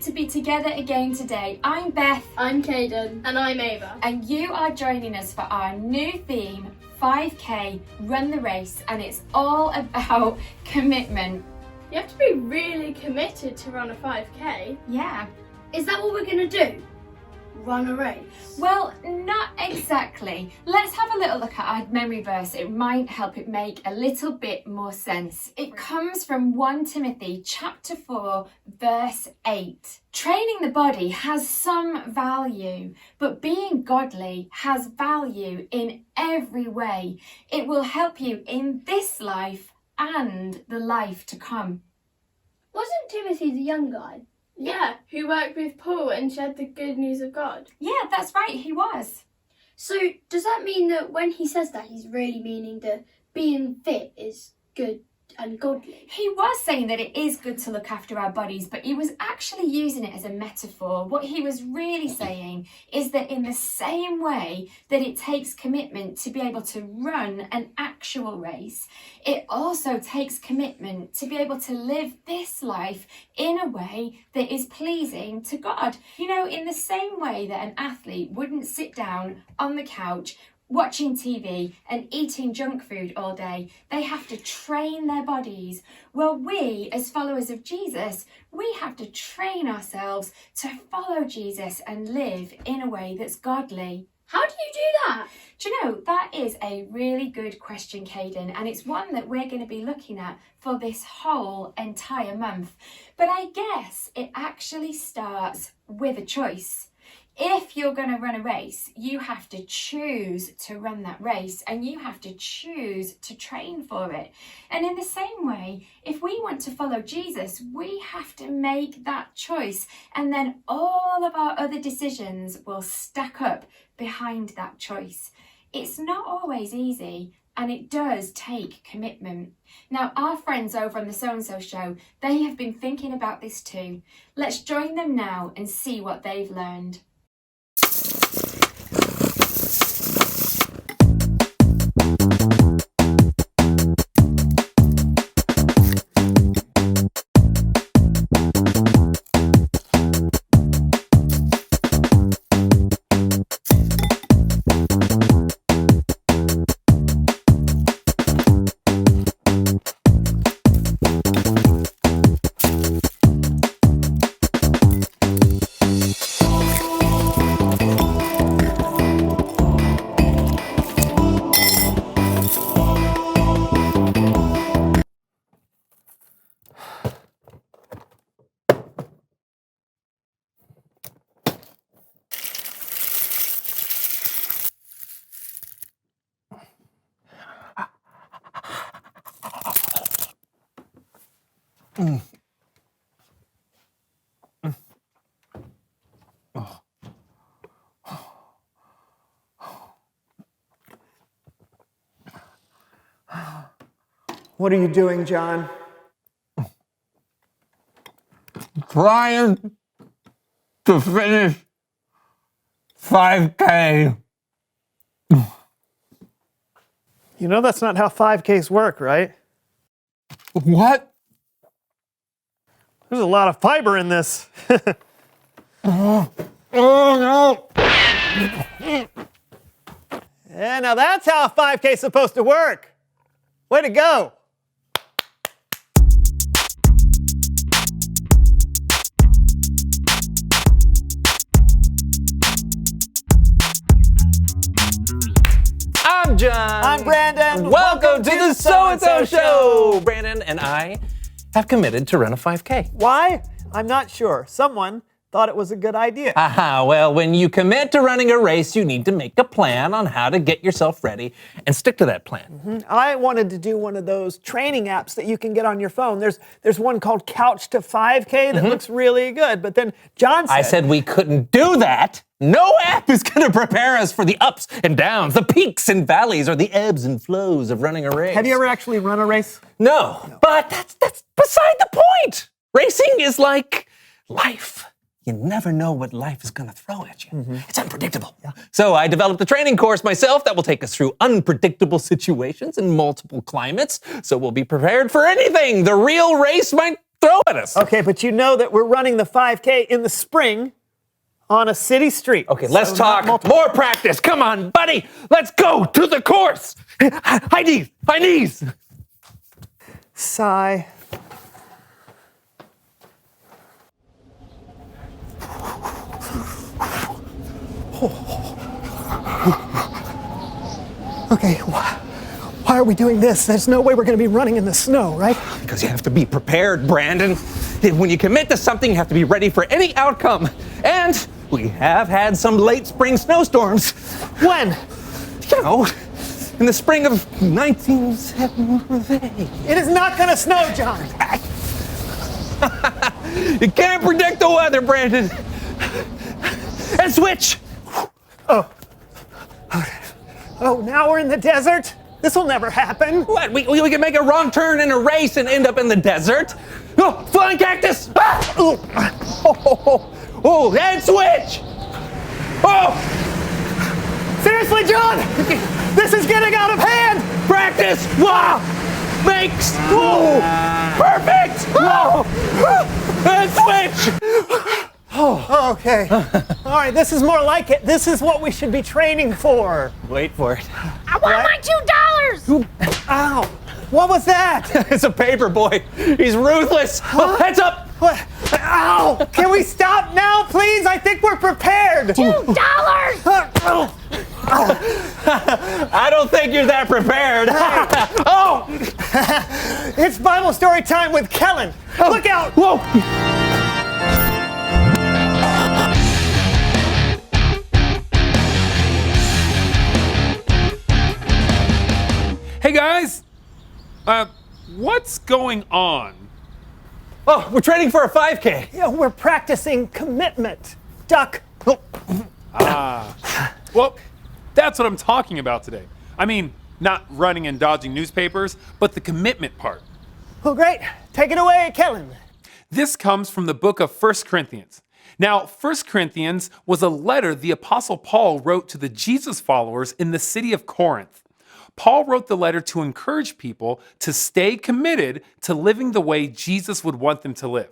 To be together again today. I'm Beth. I'm Caden. And I'm Ava. And you are joining us for our new theme, 5K, Run the Race, and it's all about commitment. You have to be really committed to run a 5K. Yeah. Is that what we're going to do? Run a race? Well, not exactly. Let's have a little look at our memory verse. It might help it make a little bit more sense. It comes from 1 Timothy chapter 4, verse 8. Training the body has some value, but being godly has value in every way. It will help you in this life and the life to come. Wasn't Timothy the young guy? Yeah, who worked with Paul and shared the good news of God. Yeah, that's right, he was. So does that mean that when he says that, he's really meaning that being fit is good and godly? He was saying that it is good to look after our bodies, but he was actually using it as a metaphor. What he was really saying is that in the same way that it takes commitment to be able to run an actual race, it also takes commitment to be able to live this life in a way that is pleasing to God. You know, in the same way that an athlete wouldn't sit down on the couch watching TV and eating junk food all day, they have to train their bodies. Well, we, as followers of Jesus, we have to train ourselves to follow Jesus and live in a way that's godly. How do you do that? Do you know, that is a really good question, Caden, and it's one that we're going to be looking at for this whole entire month. But I guess it actually starts with a choice. If you're going to run a race, you have to choose to run that race and you have to choose to train for it. And in the same way, if we want to follow Jesus, we have to make that choice, and then all of our other decisions will stack up behind that choice. It's not always easy, and it does take commitment. Now, our friends over on the So-and-So Show, they have been thinking about this too. Let's join them now and see what they've learned. What are you doing, John? Trying to finish 5K. You know that's not how 5Ks work, right? What? There's a lot of fiber in this. Oh no! Yeah, now that's how a 5K is supposed to work. Way to go. I'm John. I'm Brandon. Welcome to the So-and-So Show. Brandon and I have committed to run a 5K. Why? I'm not sure. Someone thought it was a good idea. Well, when you commit to running a race, you need to make a plan on how to get yourself ready and stick to that plan. I wanted to do one of those training apps that you can get on your phone. There's one called Couch to 5K that looks really good. But then John said... I said we couldn't do that. No app is going to prepare us for the ups and downs, the peaks and valleys, or the ebbs and flows of running a race. Have you ever actually run a race? No, but that's beside the point. Racing is like life. You never know what life is going to throw at you. It's unpredictable. So I developed a training course myself that will take us through unpredictable situations in multiple climates, so we'll be prepared for anything the real race might throw at us. Okay, but you know that we're running the 5K in the spring on a city street. Okay, let's talk more practice. Come on, buddy. Let's go to the course. High knees, high knees. Sigh. Okay, why are we doing this? There's no way we're going to be running in the snow, right? Because you have to be prepared, Brandon. When you commit to something, you have to be ready for any outcome. And we have had some late spring snowstorms. When? You know, in the spring of 1978. It is not going to snow, John. You can't predict the weather, Brandon. And switch. Oh, now we're in the desert? This will never happen. What? We can make a wrong turn in a race and end up in the desert? Oh, flying cactus! Ah! Oh, and switch! Oh! Seriously, John? This is getting out of hand! Practice! Wow! Makes! Whoa! Perfect! Whoa! And switch! Oh, okay. All right, this is more like it. This is what we should be training for. Wait for it. I want my $2! Ow! What was that? It's a paper boy. He's ruthless. Oh, heads up! What? Ow! Can we stop now, please? I think we're prepared. $2! I don't think you're that prepared. Oh! It's Bible story time with Kellen. Look out! Whoa! Hey guys, what's going on? Oh, we're training for a 5K. Yeah, we're practicing commitment. Duck. Well, that's what I'm talking about today. I mean, not running and dodging newspapers, but the commitment part. Oh, great. Take it away, Kellen. This comes from the book of 1 Corinthians. Now, 1 Corinthians was a letter the Apostle Paul wrote to the Jesus followers in the city of Corinth. Paul wrote the letter to encourage people to stay committed to living the way Jesus would want them to live.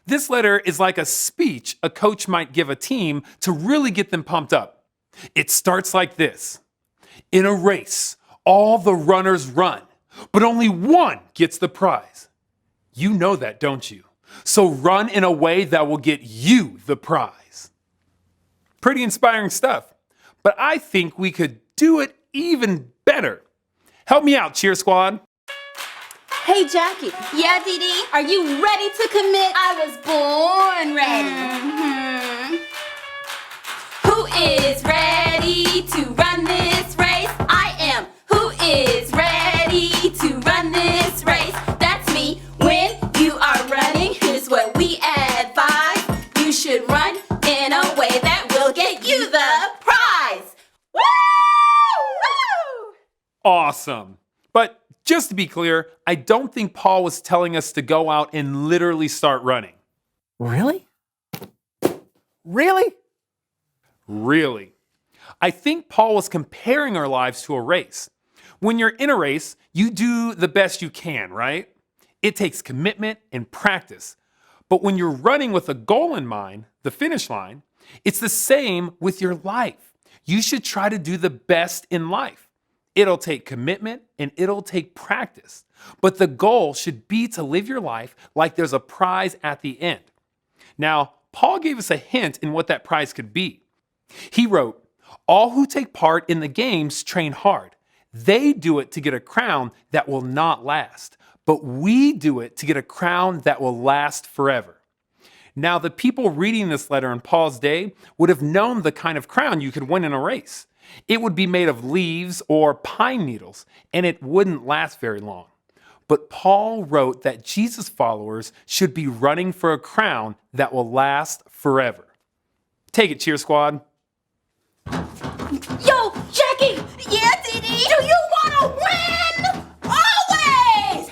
This letter is like a speech a coach might give a team to really get them pumped up. It starts like this. In a race, all the runners run, but only one gets the prize. You know that, don't you? So run in a way that will get you the prize. Pretty inspiring stuff, but I think we could do it even better. Help me out, cheer squad. Hey, Jackie. Yeah, Dee Dee? Are you ready to commit? I was born ready. Who is ready to run this race? I am. Who is ready to run this race? That's me. When you are running, here's what we advise. You should run in a way that will get you the prize. Woo! Woo! Awesome. But just to be clear, I don't think Paul was telling us to go out and literally start running. Really? Really? Really. I think Paul was comparing our lives to a race. When you're in a race, you do the best you can, right? It takes commitment and practice. But when you're running with a goal in mind, the finish line, it's the same with your life. You should try to do the best in life. It'll take commitment and it'll take practice. But the goal should be to live your life like there's a prize at the end. Now, Paul gave us a hint in what that prize could be. He wrote, all who take part in the games train hard. They do it to get a crown that will not last, but we do it to get a crown that will last forever. Now, the people reading this letter in Paul's day would have known the kind of crown you could win in a race. It would be made of leaves or pine needles, and it wouldn't last very long. But Paul wrote that Jesus followers should be running for a crown that will last forever. Take it, Cheer Squad. Yo, Jackie! Yeah, Dee. Do you want to win? Always!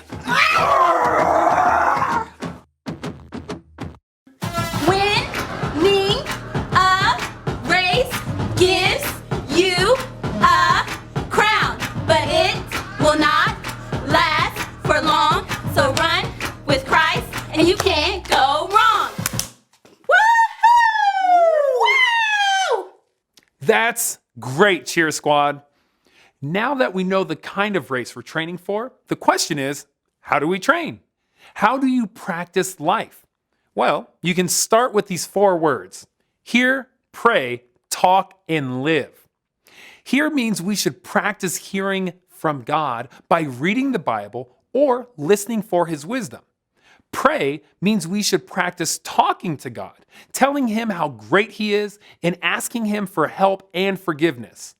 Winning a race gives you a crown, but it will not last for long. So run with Christ and you can't go wrong. Woohoo! Wow! That's great, Cheer Squad. Now that we know the kind of race we're training for, the question is, how do we train? How do you practice life? Well, you can start with these 4 words: hear, pray, talk, and live. Hear means we should practice hearing from God by reading the Bible or listening for His wisdom. Pray means we should practice talking to God, telling Him how great He is, and asking Him for help and forgiveness.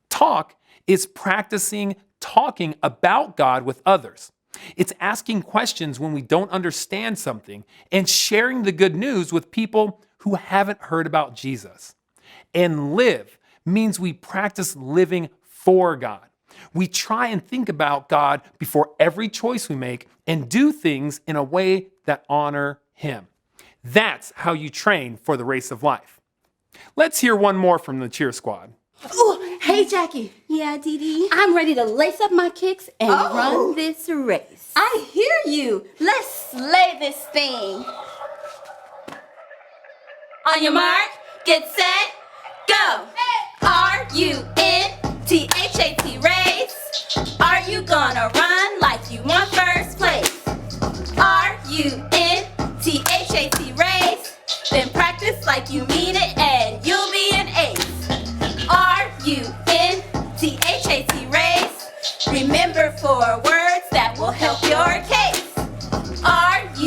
Talk is practicing talking about God with others. It's asking questions when we don't understand something and sharing the good news with people who haven't heard about Jesus. And live means we practice living for God. We try and think about God before every choice we make and do things in a way that honor Him. That's how you train for the race of life. Let's hear one more from the Cheer Squad. Ooh, hey, Jackie. Yeah, Dee. I'm ready to lace up my kicks and run this race. I hear you. Let's slay this thing. On your mark, get set, go. R-U-N-T-H-A-T race. Are you gonna run like you want first place? R-U-N-T-H-A-T race. Then practice like you mean it and you'll be an ace. R-U-N-T-H-A-T race. Remember 4 words that will help your case. R-U-N-T-H-A-T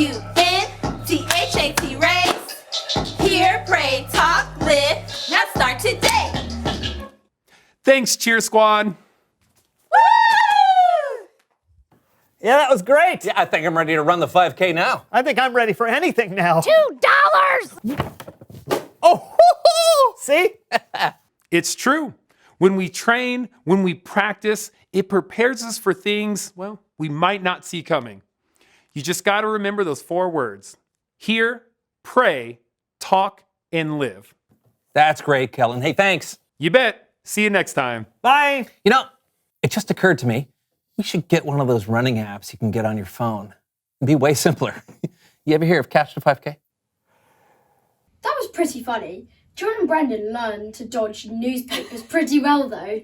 race. Hear, pray, talk, live. Now start today. Thanks, Cheer Squad. Woo! Yeah, that was great. Yeah, I think I'm ready to run the 5K now. I think I'm ready for anything now. $2! Oh, see? It's true. When we train, when we practice, it prepares us for things, well, we might not see coming. You just got to remember those 4 words: hear, pray, talk, and live. That's great, Kellen. Hey, thanks. You bet. See you next time. Bye. You know, it just occurred to me, we should get one of those running apps you can get on your phone. It'd be way simpler. You ever hear of Catch the 5K? That was pretty funny. John and Brendan learned to dodge newspapers pretty well, though.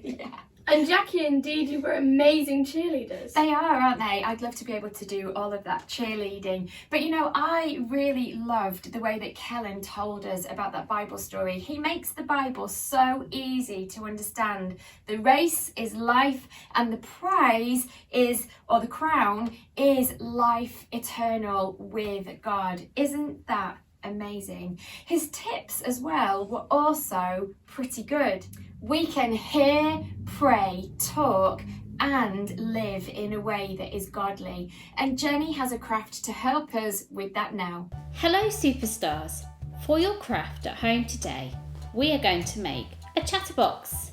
And Jackie and Dee were amazing cheerleaders. They are, aren't they? I'd love to be able to do all of that cheerleading. But you know, I really loved the way that Kellen told us about that Bible story. He makes the Bible so easy to understand. The race is life, and the prize is, or the crown, is life eternal with God. Isn't that amazing? His tips as well were also pretty good. We can hear, pray, talk, and live in a way that is godly. And Jenny has a craft to help us with that now. Hello Superstars! For your craft at home today, we are going to make a chatterbox.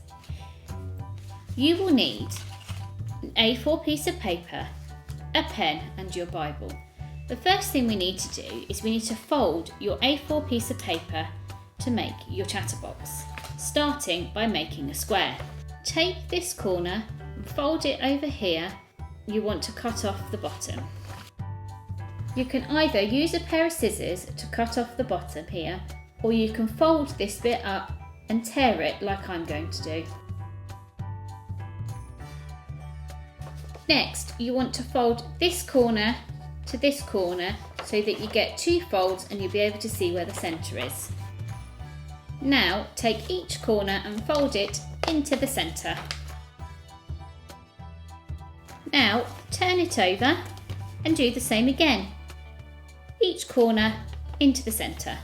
You will need an A4 piece of paper, a pen and your Bible. The first thing we need to do is we need to fold your A4 piece of paper to make your chatterbox, starting by making a square. Take this corner and fold it over here. You want to cut off the bottom. You can either use a pair of scissors to cut off the bottom here, or you can fold this bit up and tear it like I'm going to do. Next, you want to fold this corner to this corner so that you get 2 folds and you'll be able to see where the centre is. Now take each corner and fold it into the centre. Now turn it over and do the same again. Each corner into the centre.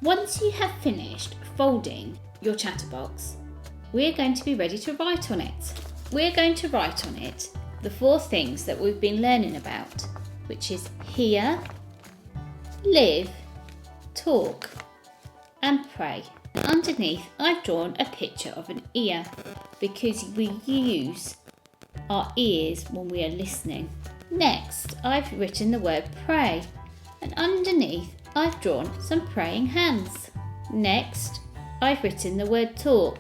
Once you have finished folding your chatterbox, we're going to be ready to write on it. We're going to write on it the 4 things that we've been learning about, which is hear, live, talk, and pray. And underneath, I've drawn a picture of an ear because we use our ears when we are listening. Next, I've written the word pray, and underneath, I've drawn some praying hands. Next, I've written the word talk,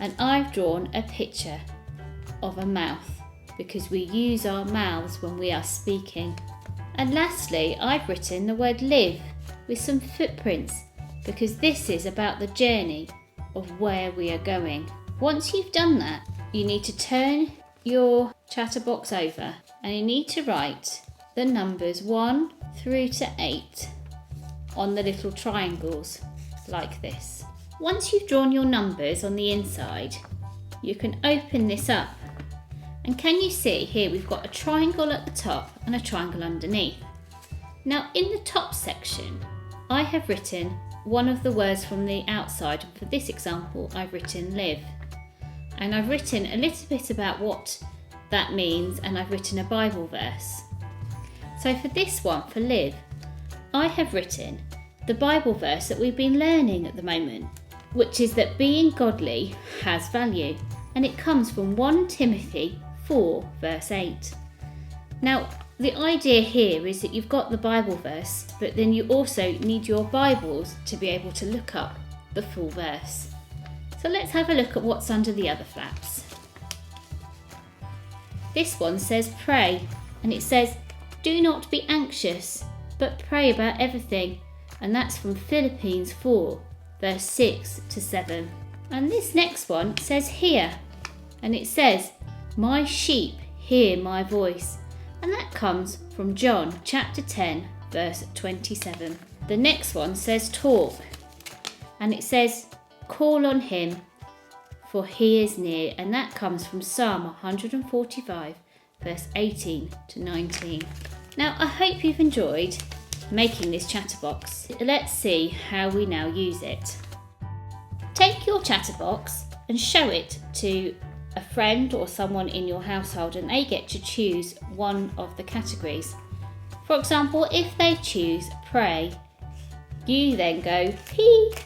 and I've drawn a picture of a mouth because we use our mouths when we are speaking. And lastly, I've written the word live with some footprints because this is about the journey of where we are going. Once you've done that, you need to turn your chatterbox over and you need to write the numbers 1 through to 8 on the little triangles like this. Once you've drawn your numbers on the inside, you can open this up. And can you see here we've got a triangle at the top and a triangle underneath. Now in the top section, I have written one of the words from the outside. For this example, I've written live. And I've written a little bit about what that means, and I've written a Bible verse. So for this one, for live, I have written the Bible verse that we've been learning at the moment, which is that being godly has value. And it comes from 1 Timothy 4 verse 8. Now the idea here is that you've got the Bible verse, but then you also need your Bibles to be able to look up the full verse. So let's have a look at what's under the other flaps. This one says pray, and it says do not be anxious, but pray about everything, and that's from Philippians 4 verse 6 to 7. And this next one says hear, and it says my sheep hear my voice, and that comes from John chapter 10 verse 27. The next one says talk, and it says call on him for he is near, and that comes from Psalm 145 verse 18 to 19. Now I hope you've enjoyed making this chatterbox. Let's see how we now use it. Take your chatterbox and show it to a friend or someone in your household, and they get to choose one of the categories. For example, if they choose pray, you then go P-R-A-Y.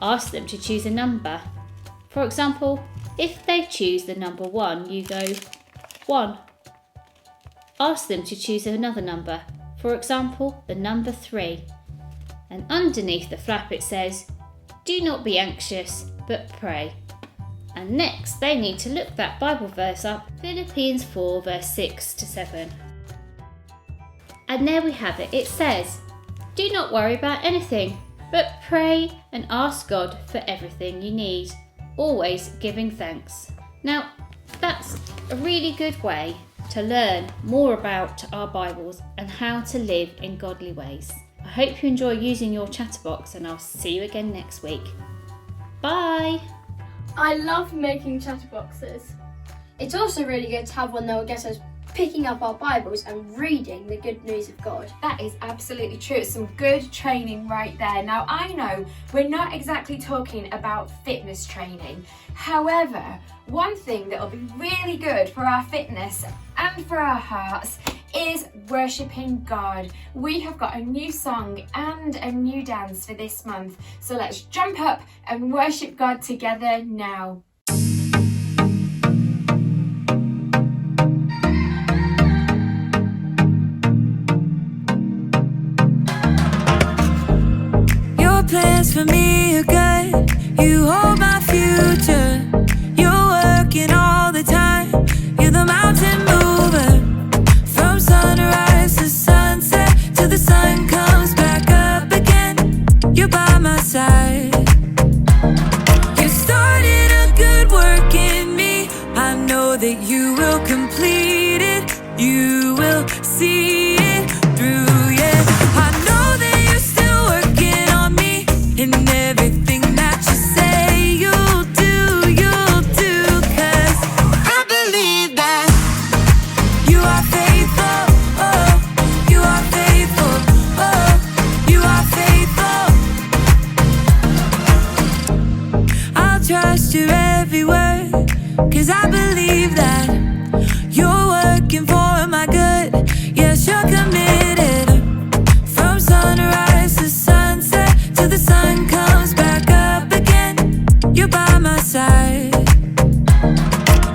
Ask them to choose a number. For example, if they choose the number 1, you go 1. Ask them to choose another number. For example, the number 3. And underneath the flap it says, do not be anxious, but pray. And next they need to look that Bible verse up, Philippians 4 verse 6 to 7. And there we have it. It says, do not worry about anything, but pray and ask God for everything you need, always giving thanks. Now, that's a really good way to learn more about our Bibles and how to live in godly ways. I hope you enjoy using your chatterbox, and I'll see you again next week. Bye! I love making chatterboxes. It's also really good to have one that will get us picking up our Bibles and reading the good news of God. That is absolutely true. It's some good training right there. Now, I know we're not exactly talking about fitness training. However, one thing that will be really good for our fitness and for our hearts is worshipping God. We have got a new song and a new dance for this month. So let's jump up and worship God together now. Plans for me are good. You hold my future. You're working all the time. You're the mountain mover. From sunrise to sunset, till the sun comes back up again. You're by my side. You started a good work in me. I know that you will complete it. You will see it through, yeah. I know that you're still working on me. In everything that you say you'll do, 'cause I believe that you are faithful. 'cause I believe that you're working for my good. Yes, you're committed. From sunrise to sunset, till the sun comes back up again, you're by my side.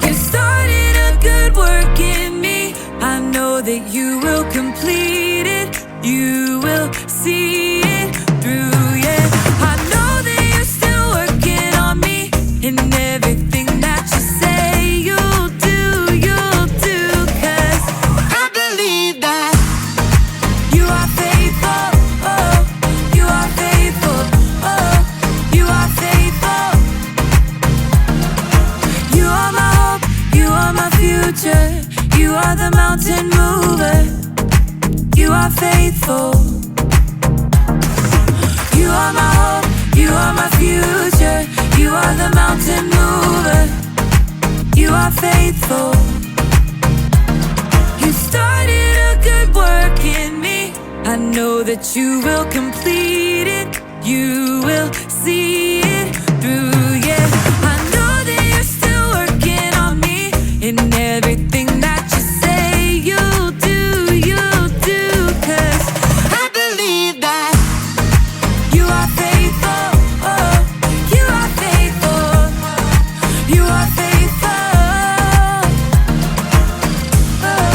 You started a good work in me. I know that you will complete it. You will see it through, yeah. I know that you're still working on me, and everything that you say you'll do, 'cause I believe that you are faithful, oh, you are faithful, oh, you are faithful. You are my hope, you are my future, you are the mountain mover, you are faithful. You are my hope, you are my future, you are the mountain mover, you are faithful. You started a good work in me. I know that you will complete it. You will see it through, yeah. I know that you're still working on me, and everything that you say you'll do, 'cause I believe that you are faithful, oh, you are faithful, you are faithful, oh,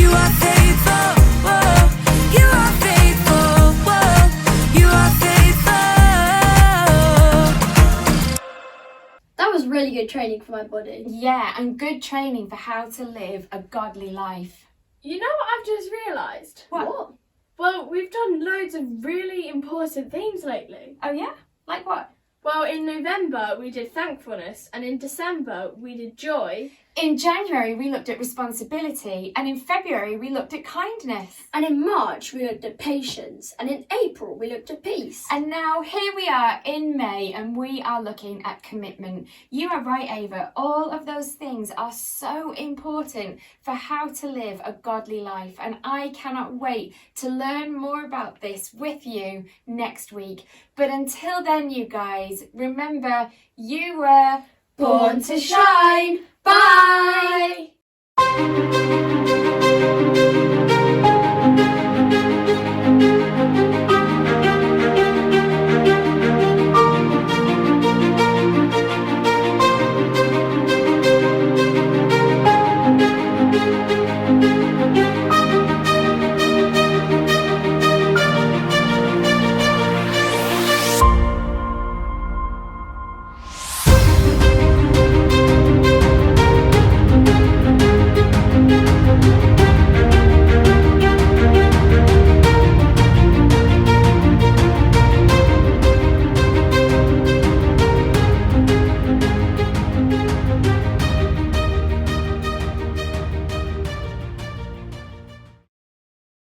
you are faithful, oh, you are faithful, oh, you are faithful. That was really good training for my body. Yeah, and good training for how to live a godly life. You know what I've just realised? What? Well, we've done loads of really important themes lately. Oh yeah? Like what? Well, in November we did thankfulness, and in December we did joy. In January we looked at responsibility, and in February we looked at kindness. And in March, we looked at patience. And in April, we looked at peace. And now here we are in May, and we are looking at commitment. You are right, Ava. All of those things are so important for how to live a godly life. And I cannot wait to learn more about this with you next week. But until then, you guys, remember, you were Born to shine. Bye!